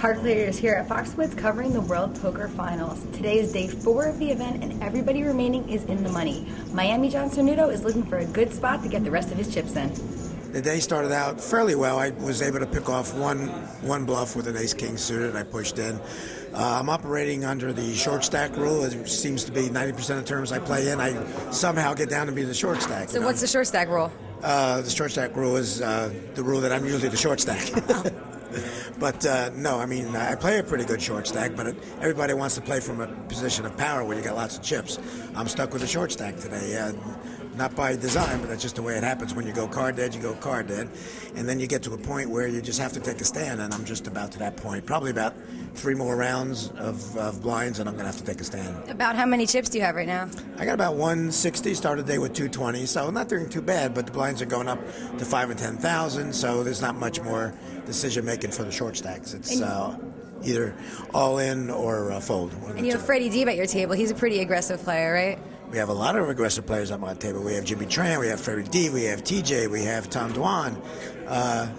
Card Players here at Foxwoods covering the World Poker Finals. Today is day 4 of the event and everybody remaining is in the money. Miami John Cernuto is looking for a good spot to get the rest of his chips in. The day started out fairly well. I was able to pick off one bluff with an ace-king suited. I pushed in. I'm operating under the short stack rule. It seems to be 90% of terms I play in, I somehow get down to be the short stack. So what's the short stack rule? The short stack rule is the rule that I'm usually the short stack. But no, I mean, I play a pretty good short stack, but everybody wants to play from a position of power where you got lots of chips. I'm stuck with a short stack today. Not by design, but that's just the way it happens. When you go card dead, you go card dead. And then you get to a point where you just have to take a stand, and I'm just about to that point. Probably about 3 more rounds of blinds, and I'm going to have to take a stand. About how many chips do you have right now? I got about 160, started the day with 220, so not doing too bad, but the blinds are going up to 5 and 10,000, so there's not much more decision-making for the short stacks. It's either all in or fold. And you have Freddie Deeb at your table. He's a pretty aggressive player, right? We have a lot of aggressive players on my table. We have Jimmy Tran, we have Freddie Deeb, we have TJ, we have Tom Dwan.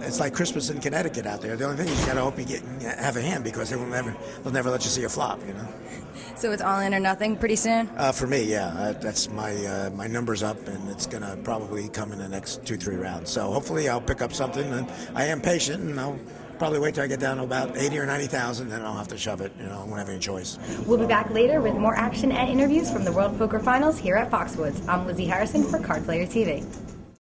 It's like Christmas in Connecticut out there. The only thing is you got to hope you have a hand because they'll never let you see a flop, you know. So it's all in or nothing pretty soon? For me, yeah. That's my number's up, and it's going to probably come in the next 2-3 rounds. So hopefully I'll pick up something, and I am patient, and I'll probably wait till I get down to about 80 or 90,000, then I'll have to shove it. You know, I won't have any choice. We'll be back later with more action and interviews from the World Poker Finals here at Foxwoods. I'm Lizzie Harrison for Card Player TV.